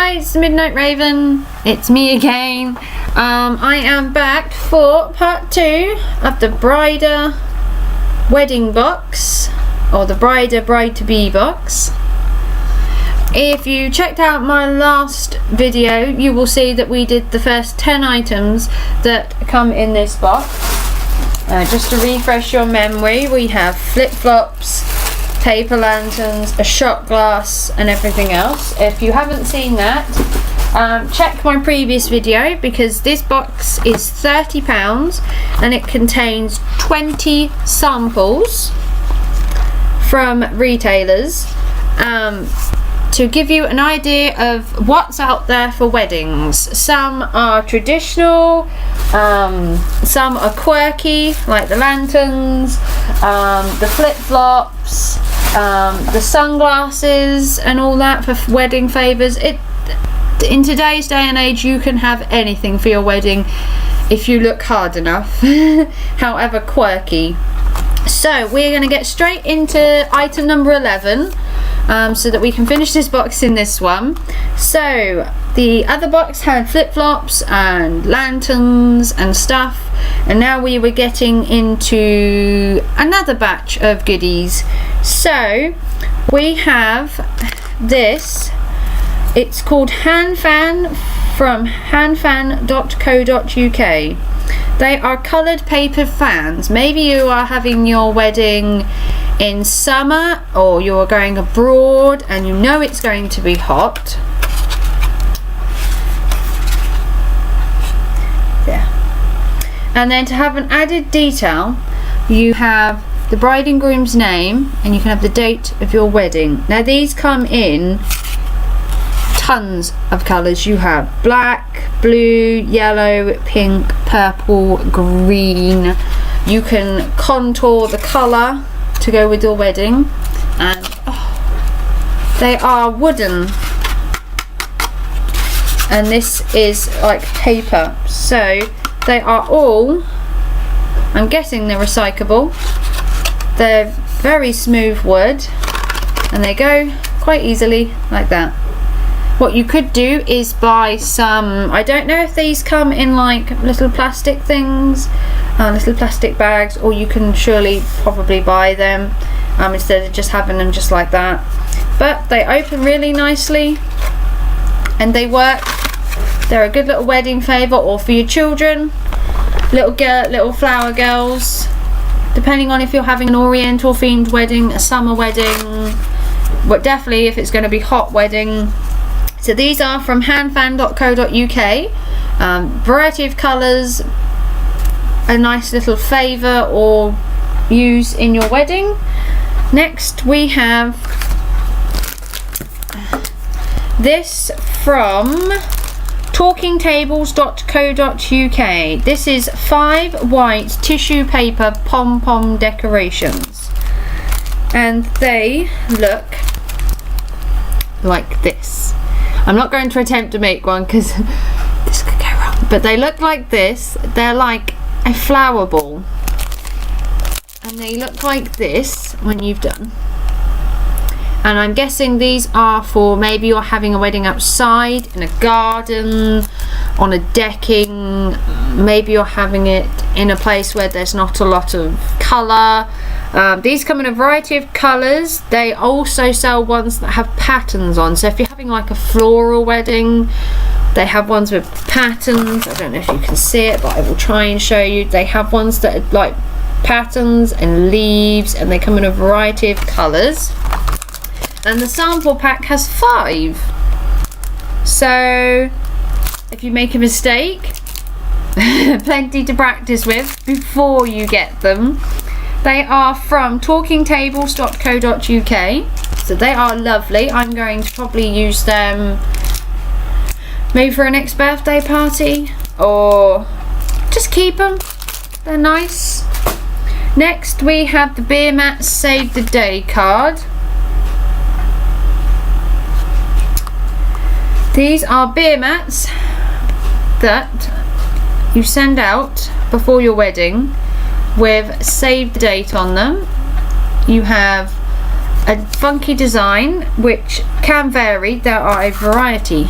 Hi, it's the Midnight Raven. It's me again. I am back for part 2 of the BRIDEA wedding box, or the BRIDEA bride-to-be box. If you checked out my last video, you will see that we did the first 10 items that come in this box. Just to refresh your memory, we have flip-flops, paper lanterns, a shot glass and everything else. If you haven't seen that, check my previous video, because this box is £30 and it contains 20 samples from retailers to give you an idea of what's out there for weddings. Some are traditional, some are quirky, like the lanterns, the flip-flops, the sunglasses and all that for wedding favours. In today's day and age, you can have anything for your wedding if you look hard enough, however quirky. So we're going to get straight into item number 11, so that we can finish this box in this one. So the other box had flip-flops and lanterns and stuff, and now we were getting into another batch of goodies. So we have this. It's called Hand Fan from handfan.co.uk. They are coloured paper fans. Maybe you are having your wedding in summer, or you're going abroad and you know it's going to be hot. There. And then to have an added detail, you have the bride and groom's name, and you can have the date of your wedding. Now these come in tons of colours. You have black, blue, yellow, pink, purple, green. You can contour the colour to go with your wedding, and they are wooden, and this is like paper, so they are all, I'm guessing they're recyclable. They're very smooth wood and they go quite easily like that. What you could do is buy some, I don't know if these come in like little plastic things, little plastic bags, or you can surely probably buy them instead of just having them just like that. But they open really nicely and they work. They're a good little wedding favour, or for your children, little flower girls, depending on if you're having an oriental themed wedding, a summer wedding, but definitely if it's going to be hot wedding. So these are from handfan.co.uk. Variety of colours, a nice little favour or use in your wedding. Next we have this from talkingtables.co.uk. This is 5 white tissue paper pom-pom decorations, and they look like this. I'm not going to attempt to make one because this could go wrong, but they look like this. They're like a flower ball, and they look like this when you've done. And I'm guessing these are for maybe you're having a wedding outside in a garden, on a decking, maybe you're having it in a place where there's not a lot of colour. These come in a variety of colours. They also sell ones that have patterns on, so if you're having like a floral wedding, they have ones with patterns. I don't know if you can see it, but I will try and show you. They have ones that are like patterns and leaves, and they come in a variety of colours. And the sample pack has 5, so if you make a mistake, plenty to practice with before you get them. They are from talkingtables.co.uk, so they are lovely. I'm going to probably use them maybe for a next birthday party, or just keep them. They're nice. Next we have the Beer Mats Save the Day card. These are beer mats that you send out before your wedding with save the date on them. You have a funky design which can vary. There are a variety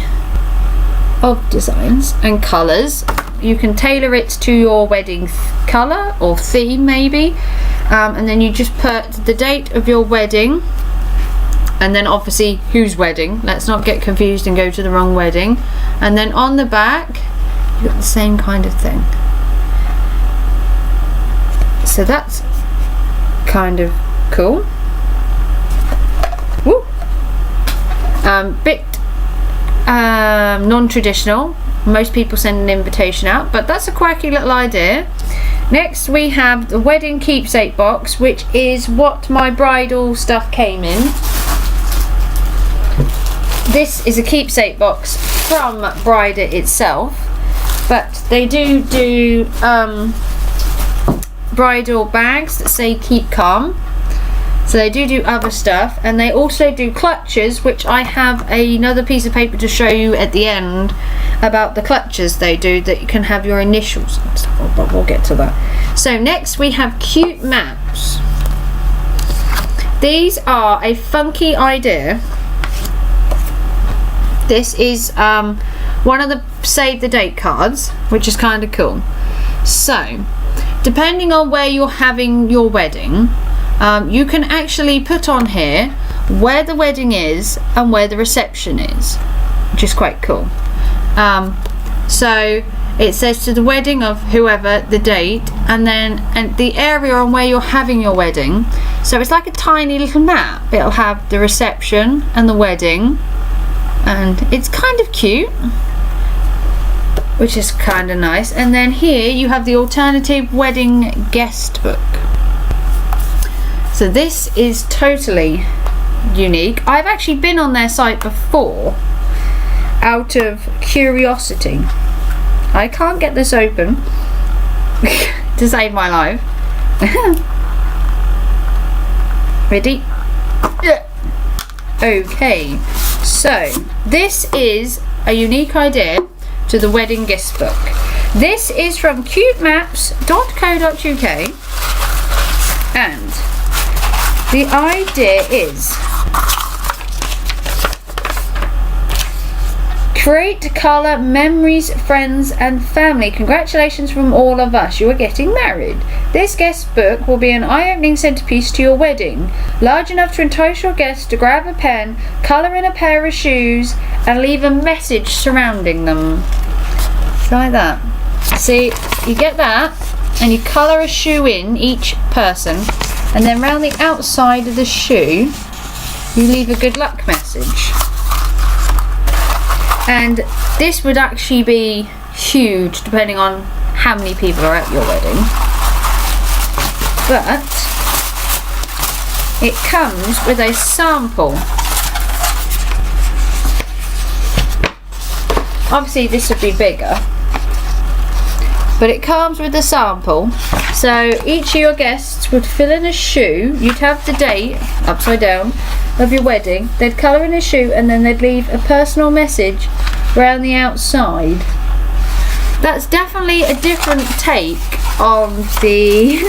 of designs and colours. You can tailor it to your wedding colour or theme maybe, and then you just put the date of your wedding, and then obviously whose wedding. Let's not get confused and go to the wrong wedding. And then on the back you've got the same kind of thing. So that's kind of cool. Woo! Bit non-traditional. Most people send an invitation out, but that's a quirky little idea. Next we have the wedding keepsake box, which is what my bridal stuff came in. This is a keepsake box from BRIDEA itself, but they do bridal bags that say keep calm. So they do other stuff, and they also do clutches, which I have another piece of paper to show you at the end about the clutches they do, that you can have your initials and stuff, but we'll get to that. So next we have cute maps. These are a funky idea. This is one of the save the date cards, which is kind of cool. So depending on where you're having your wedding, you can actually put on here where the wedding is and where the reception is, which is quite cool. So it says to the wedding of whoever, the date, and the area on where you're having your wedding. So it's like a tiny little map. It'll have the reception and the wedding, and it's kind of cute, which is kind of nice. And then here you have the alternative wedding guest book. So this is totally unique. I've actually been on their site before out of curiosity. I can't get this open to save my life. Ready? Okay, so this is a unique idea to the wedding guest book. This is from cutemaps.co.uk, and the idea is create colour memories, friends and family. Congratulations from all of us, you are getting married. This guest book will be an eye-opening centrepiece to your wedding, large enough to entice your guests to grab a pen, colour in a pair of shoes and leave a message surrounding them. So like that. See, you get that and you colour a shoe in each person, and then round the outside of the shoe you leave a good luck message. And this would actually be huge depending on how many people are at your wedding, but it comes with a sample. Obviously this would be bigger, but it comes with a sample. So each of your guests would fill in a shoe. You'd have the date upside down of your wedding. They'd colour in a shoe and then they'd leave a personal message around the outside. That's definitely a different take on the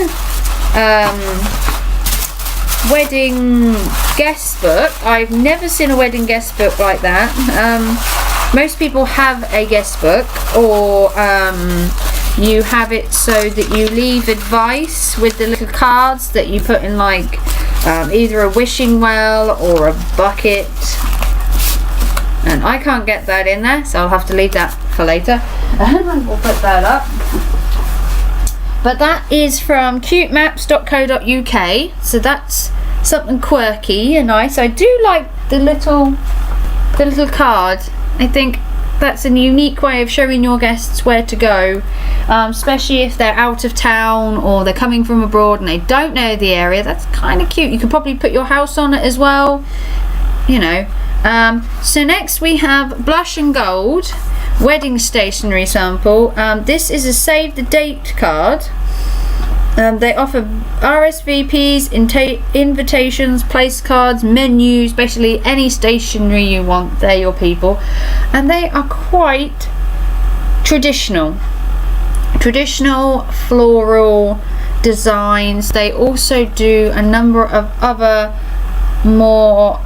wedding guest book. I've never seen a wedding guest book like that. Most people have a guest book, or you have it so that you leave advice with the little cards that you put in, like either a wishing well or a bucket, and I can't get that in there, so I'll have to leave that for later. And we'll put that up. But that is from cutemaps.co.uk, so that's something quirky and nice. I do like the little card. I think that's a unique way of showing your guests where to go, especially if they're out of town or they're coming from abroad and they don't know the area. That's kind of cute. You could probably put your house on it as well, you know. So next we have Blush and Gold wedding stationery sample. This is a save the date card. They offer RSVPs, invitations, place cards, menus, basically any stationery you want. They're your people, and they are quite traditional floral designs. They also do a number of other more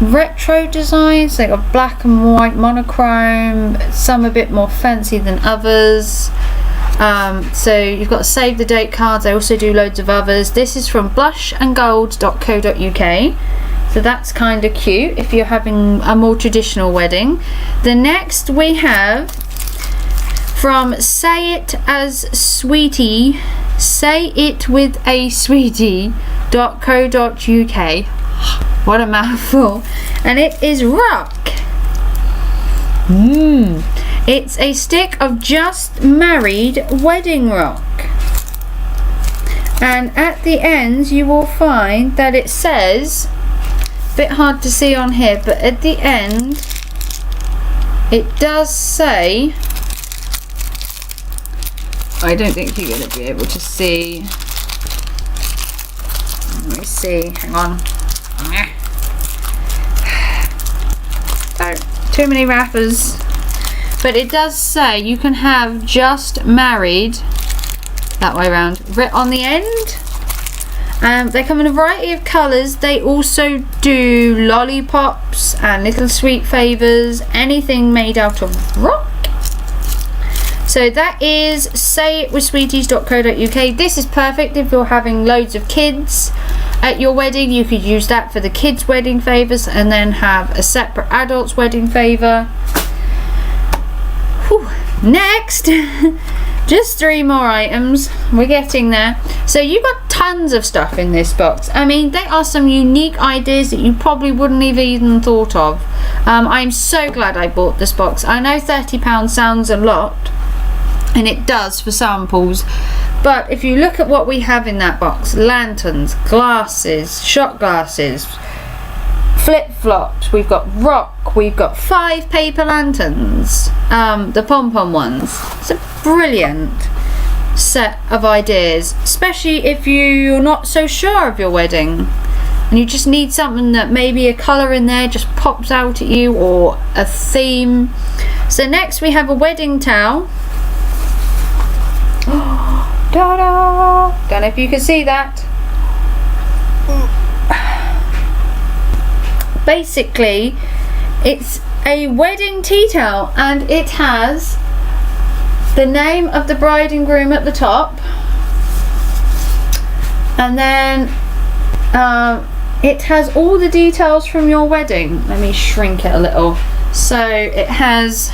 retro designs. They got black and white monochrome, some a bit more fancy than others. So you've got save the date cards. I also do loads of others. This is from blushandgold.co.uk, so that's kind of cute if you're having a more traditional wedding. The next we have from Say It With A Sweetie.co.uk. What a mouthful. And it is rock. It's a stick of just married wedding rock. And at the ends you will find that it says, a bit hard to see on here, but at the end it does say, I don't think you're going to be able to see. Let me see, hang on. Oh, too many wrappers. But it does say you can have just married, that way around, on the end. They come in a variety of colours. They also do lollipops and little sweet favours, anything made out of rock. So that is sayitwithsweeties.co.uk. This is perfect if you're having loads of kids at your wedding. You could use that for the kids' wedding favours and then have a separate adults' wedding favour. Next, just 3 more items. We're getting there. So you've got tons of stuff in this box. I mean, there are some unique ideas that you probably wouldn't have even thought of. I'm so glad I bought this box. I know £30 sounds a lot, and it does for samples, but if you look at what we have in that box: lanterns, glasses, shot glasses, flip-flops, we've got rock, we've got 5 paper lanterns, the pom-pom ones. It's a brilliant set of ideas, especially if you're not so sure of your wedding and you just need something that maybe a colour in there just pops out at you, or a theme. So next we have a wedding towel. Ta-da! Don't know if you can see that. Basically, it's a wedding tea towel, and it has the name of the bride and groom at the top, and then it has all the details from your wedding. Let me shrink it a little. So it has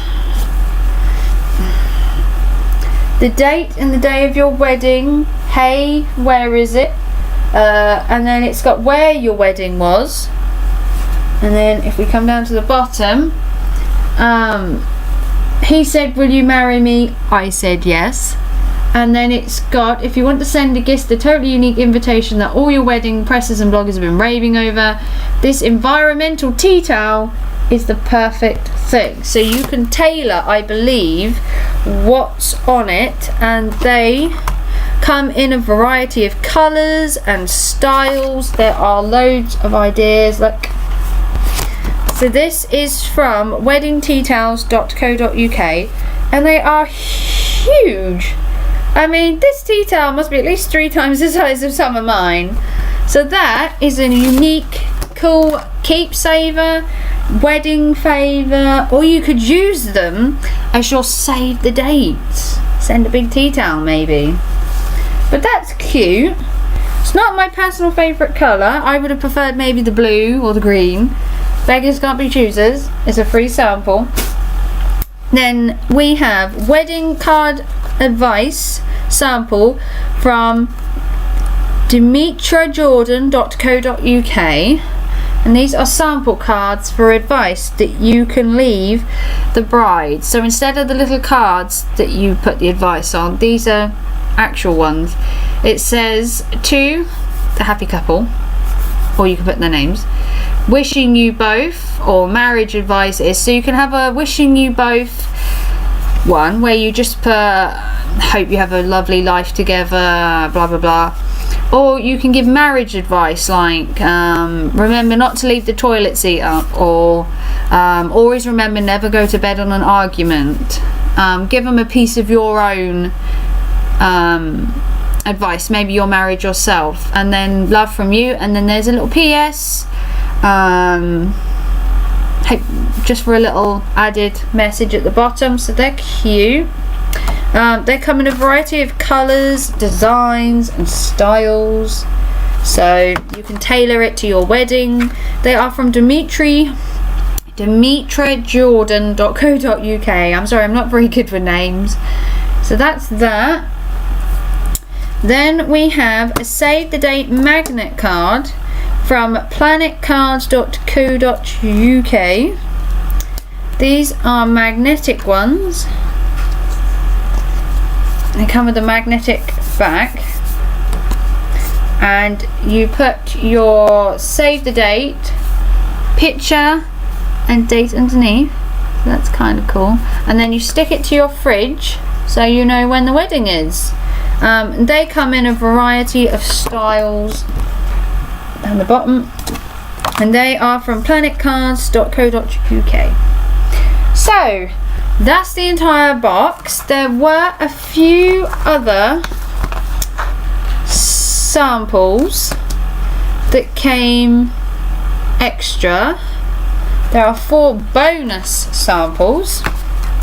the date and the day of your wedding. Hey, where is it? And then it's got where your wedding was. And then if we come down to the bottom, he said, will you marry me? I said yes. And then it's got, if you want to send a gift, a totally unique invitation that all your wedding pressers and bloggers have been raving over, this environmental tea towel is the perfect thing. So you can tailor, I believe, what's on it, and they come in a variety of colours and styles. There are loads of ideas. Look. So this is from weddingteatowels.co.uk, and they are huge. I mean, this tea towel must be at least 3 times the size of some of mine. So that is a unique, cool keep saver, wedding favour, or you could use them as your save the dates. Send a big tea towel maybe. But that's cute. It's not my personal favourite colour. I would have preferred maybe the blue or the green. Beggars can't be choosers. It's a free sample. Then we have wedding card advice sample from demetrajordan.co.uk, and these are sample cards for advice that you can leave the bride. So instead of the little cards that you put the advice on, these are actual ones. It says to the happy couple, or you can put their names, wishing you both, or marriage advice is, so you can have a wishing you both one where you just put hope you have a lovely life together, blah blah blah, or you can give marriage advice like remember not to leave the toilet seat up, or always remember never go to bed on an argument. Give them a piece of your own advice, maybe you're married yourself, and then love from you, and then there's a little PS. just for a little added message at the bottom, so they're cute. They come in a variety of colours, designs and styles, so you can tailor it to your wedding. They are from DimitraJordan.co.uk. I'm sorry, I'm not very good with names. So that's that. Then we have a save the date magnet card from planetcards.co.uk. These are magnetic ones. They come with a magnetic back, and you put your save the date, picture and date underneath. So that's kind of cool. And then you stick it to your fridge so you know when the wedding is. They come in a variety of styles down the bottom, and they are from planetcards.co.uk. So that's the entire box. There were a few other samples that came extra. There are 4 bonus samples.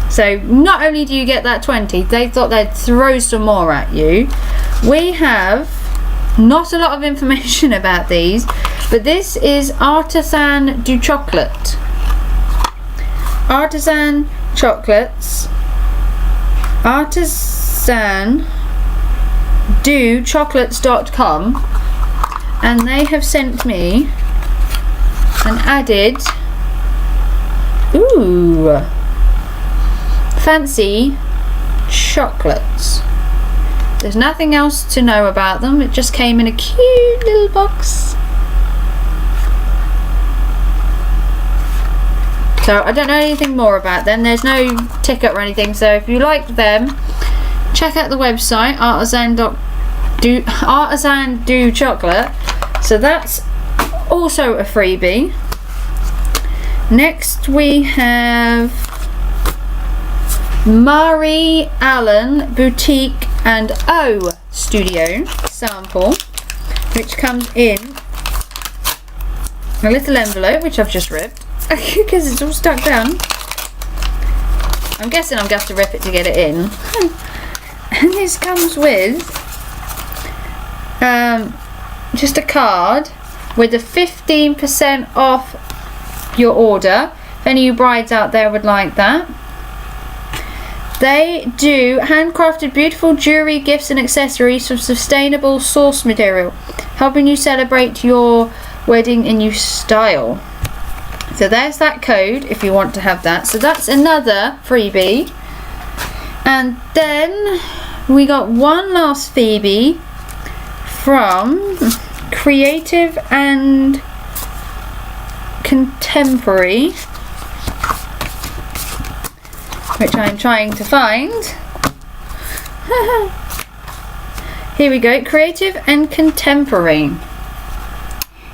So not only do you get that 20, they thought they'd throw some more at you. We have not a lot of information about these, but this is Artisan du Chocolate. Artisan chocolates. artisanduchocolates.com, and they have sent me an added fancy chocolates. There's nothing else to know about them. It just came in a cute little box. So I don't know anything more about them. There's no ticket or anything. So if you like them, check out the website Artisan Du Chocolate. So that's also a freebie. Next we have Marie Allen Boutique and O Studio sample, which comes in a little envelope, which I've just ripped because it's all stuck down. I'm guessing I'm going to have to rip it to get it in. And this comes with just a card with a 15% off your order. If any of you brides out there would like that. They do handcrafted beautiful jewelry, gifts and accessories from sustainable source material, helping you celebrate your wedding in new style. So there's that code if you want to have that. So that's another freebie. And then we got one last freebie from Creative and Contemporary, which I'm trying to find. Here we go. Creative and Contemporary.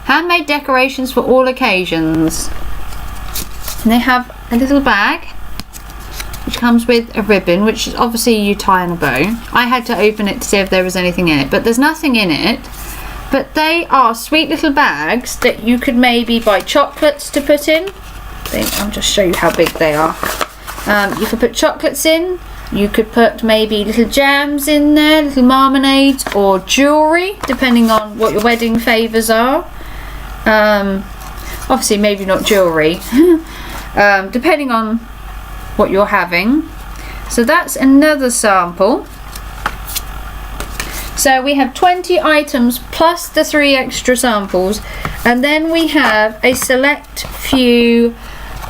Handmade decorations for all occasions. And they have a little bag which comes with a ribbon, which is obviously you tie in a bow. I had to open it to see if there was anything in it, but there's nothing in it. But they are sweet little bags that you could maybe buy chocolates to put in. I'll just show you how big they are. You could put chocolates in. You could put maybe little jams in there, little marmalades, or jewellery, depending on what your wedding favours are. Obviously maybe not jewellery, depending on what you're having. So that's another sample. So we have 20 items plus the 3 extra samples, and then we have a select few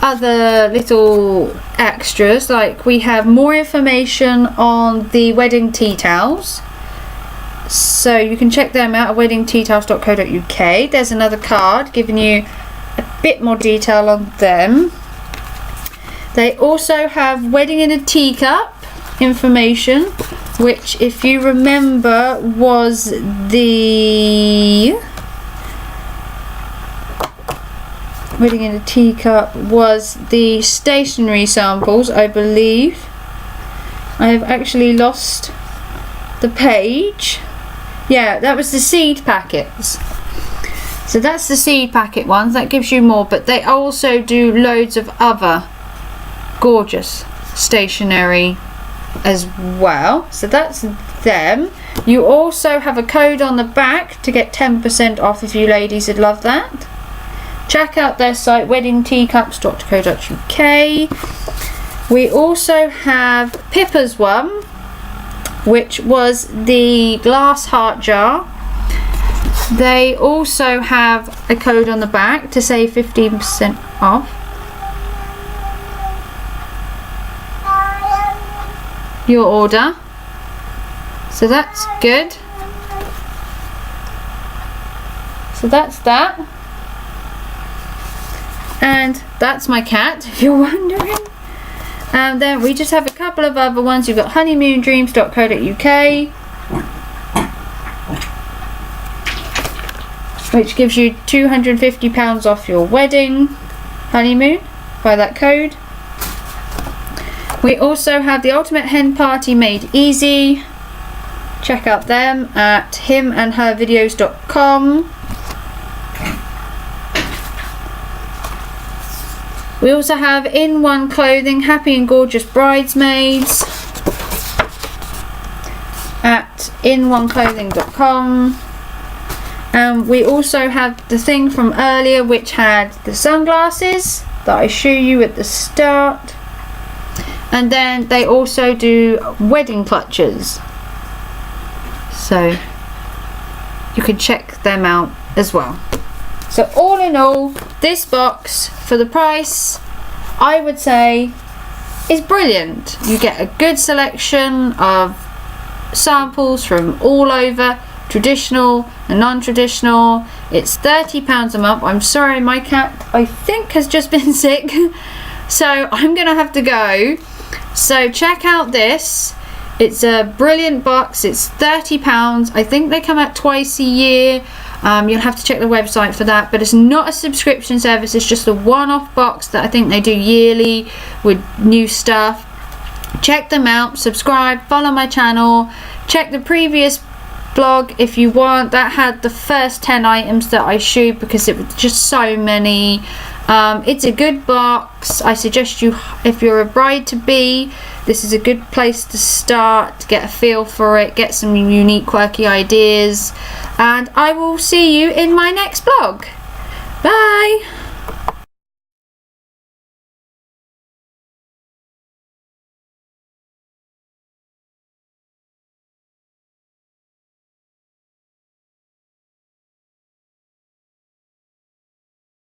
other little extras, like we have more information on the wedding tea towels, so you can check them out at weddingteatowels.co.uk. There's another card giving you a bit more detail on them. They also have wedding in a teacup information, which, if you remember, was the wedding in a teacup was the stationery samples, I believe. I have actually lost the page. Yeah, that was the seed packets. So that's the seed packet ones. That gives you more, but they also do loads of other gorgeous stationery as well. So that's them. You also have a code on the back to get 10% off if you ladies would love that. Check out their site, weddingteacups.co.uk. We also have Pippa's one, which was the glass heart jar. They also have a code on the back to save 15% off. Your order. So that's good. So that's that. And that's my cat, if you're wondering. And then we just have a couple of other ones. You've got honeymoondreams.co.uk, which gives you £250 off your wedding honeymoon by that code. We also have the Ultimate Hen Party Made Easy. Check out them at himandhervideos.com. We also have In One Clothing, Happy and Gorgeous Bridesmaids at inoneclothing.com. And we also have the thing from earlier, which had the sunglasses that I show you at the start. And then they also do wedding clutches. So you can check them out as well. So all in all, this box for the price, I would say, is brilliant. You get a good selection of samples from all over, traditional and non-traditional. It's £30 a month. I'm sorry, my cat, I think, has just been sick. So I'm gonna have to go. So check out this. It's a brilliant box. It's £30. I think they come out twice a year. You'll have to check the website for that, but it's not a subscription service. It's just a one-off box that I think they do yearly with new stuff. Check them out, subscribe, follow my channel, check the previous blog if you want. That had the first 10 items that I shoot because it was just so many. It's a good box. I suggest you, if you're a bride-to-be, this is a good place to start, to get a feel for it, get some unique, quirky ideas, and I will see you in my next vlog. Bye!